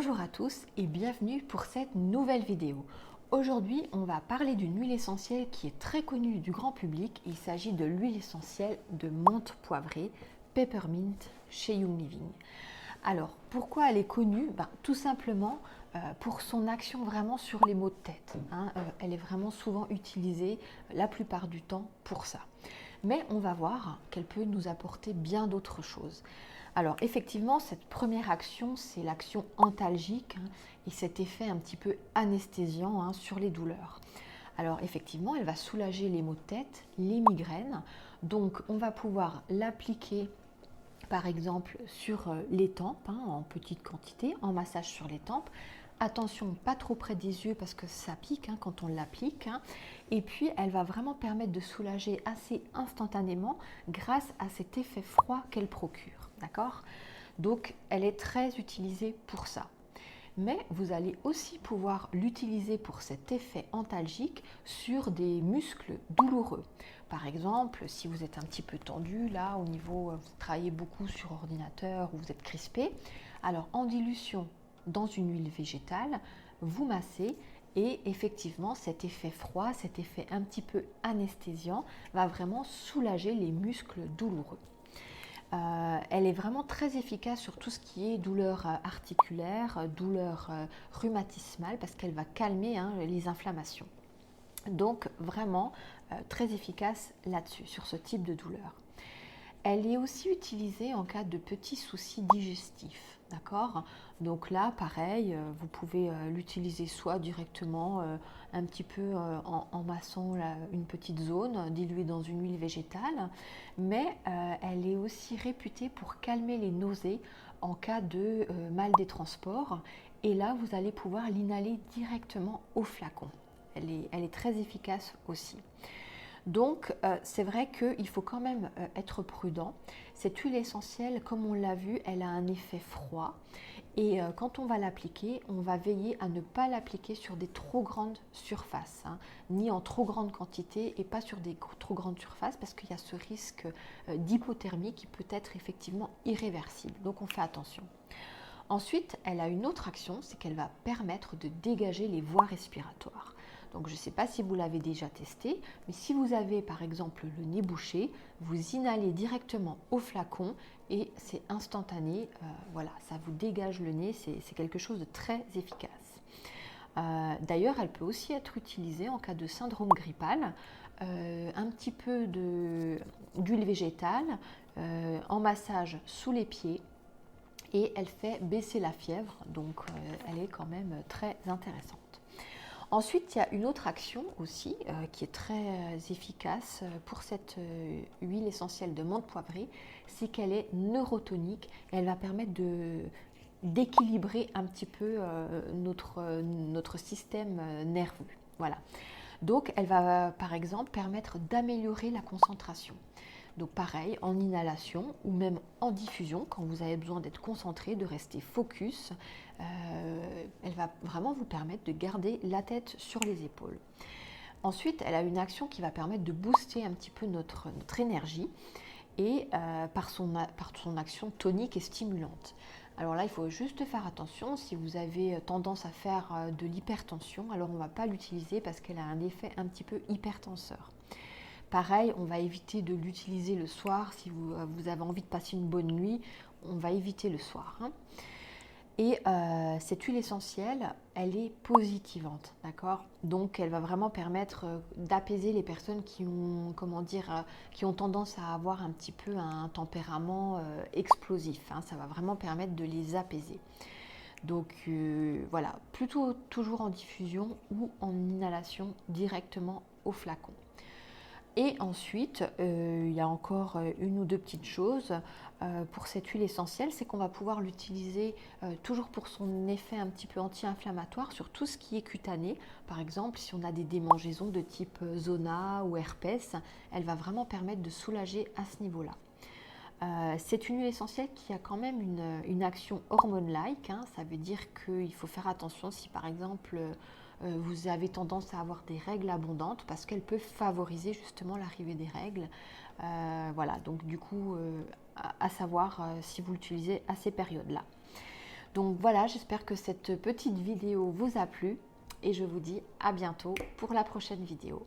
Bonjour à tous et bienvenue pour cette nouvelle vidéo. Aujourd'hui, on va parler d'une huile essentielle qui est très connue du grand public. Il s'agit de l'huile essentielle de menthe poivrée, Peppermint chez Young Living. Alors, pourquoi elle est connue? Tout simplement pour son action vraiment sur les maux de tête. Elle est vraiment souvent utilisée la plupart du temps pour ça. Mais on va voir qu'elle peut nous apporter bien d'autres choses. Alors effectivement, cette première action, c'est l'action antalgique et cet effet un petit peu anesthésiant sur les douleurs. Alors effectivement, elle va soulager les maux de tête, les migraines. Donc on va pouvoir l'appliquer par exemple sur les tempes, en petite quantité, en massage sur les tempes. Attention, pas trop près des yeux parce que ça pique quand on l'applique. Et puis, elle va vraiment permettre de soulager assez instantanément grâce à cet effet froid qu'elle procure. D'accord ? Donc, elle est très utilisée pour ça. Mais vous allez aussi pouvoir l'utiliser pour cet effet antalgique sur des muscles douloureux. Par exemple, si vous êtes un petit peu tendu, là, au niveau, vous travaillez beaucoup sur ordinateur ou vous êtes crispé, alors en dilution dans une huile végétale, vous massez et effectivement, cet effet froid, cet effet un petit peu anesthésiant va vraiment soulager les muscles douloureux. Elle est vraiment très efficace sur tout ce qui est douleur articulaire, douleur rhumatismale, parce qu'elle va calmer les inflammations. Donc vraiment très efficace là-dessus, sur ce type de douleur. Elle est aussi utilisée en cas de petits soucis digestifs, d'accord? Donc là, pareil, vous pouvez l'utiliser soit directement un petit peu en massant une petite zone diluée dans une huile végétale, mais elle est aussi réputée pour calmer les nausées en cas de mal des transports. Et là, vous allez pouvoir l'inhaler directement au flacon. Elle est très efficace aussi. Donc, c'est vrai qu'il faut quand même être prudent. Cette huile essentielle, comme on l'a vu, elle a un effet froid. Et quand on va l'appliquer, on va veiller à ne pas l'appliquer sur des trop grandes surfaces, ni en trop grande quantité et pas sur des trop grandes surfaces parce qu'il y a ce risque d'hypothermie qui peut être effectivement irréversible. Donc, on fait attention. Ensuite, elle a une autre action, c'est qu'elle va permettre de dégager les voies respiratoires. Donc je ne sais pas si vous l'avez déjà testé, mais si vous avez par exemple le nez bouché, vous inhalez directement au flacon et c'est instantané. Voilà, ça vous dégage le nez, c'est quelque chose de très efficace. D'ailleurs, elle peut aussi être utilisée en cas de syndrome grippal. Un petit peu d'huile végétale en massage sous les pieds et elle fait baisser la fièvre, donc elle est quand même très intéressante. Ensuite, il y a une autre action aussi qui est très efficace pour cette huile essentielle de menthe poivrée, c'est qu'elle est neurotonique et elle va permettre d'équilibrer un petit peu notre système nerveux. Voilà. Donc, elle va par exemple permettre d'améliorer la concentration. Donc pareil, en inhalation ou même en diffusion, quand vous avez besoin d'être concentré, de rester focus, elle va vraiment vous permettre de garder la tête sur les épaules. Ensuite, elle a une action qui va permettre de booster un petit peu notre énergie et par son action tonique et stimulante. Alors là, il faut juste faire attention, si vous avez tendance à faire de l'hypertension, alors on ne va pas l'utiliser parce qu'elle a un effet un petit peu hypertenseur. Pareil, on va éviter de l'utiliser le soir. Si vous avez envie de passer une bonne nuit, on va éviter le soir. Et cette huile essentielle, elle est positivante, d'accord? Donc, elle va vraiment permettre d'apaiser les personnes qui ont tendance à avoir un petit peu un tempérament explosif. Ça va vraiment permettre de les apaiser. Donc voilà, plutôt toujours en diffusion ou en inhalation directement au flacon. Et ensuite, il y a encore une ou deux petites choses pour cette huile essentielle, c'est qu'on va pouvoir l'utiliser toujours pour son effet un petit peu anti-inflammatoire sur tout ce qui est cutané. Par exemple, si on a des démangeaisons de type zona ou herpès, elle va vraiment permettre de soulager à ce niveau-là. C'est une huile essentielle qui a quand même une action hormone-like, ça veut dire qu'il faut faire attention si par exemple vous avez tendance à avoir des règles abondantes parce qu'elle peut favoriser justement l'arrivée des règles. Voilà, donc du coup, à savoir si vous l'utilisez à ces périodes-là. Donc voilà, j'espère que cette petite vidéo vous a plu et je vous dis à bientôt pour la prochaine vidéo.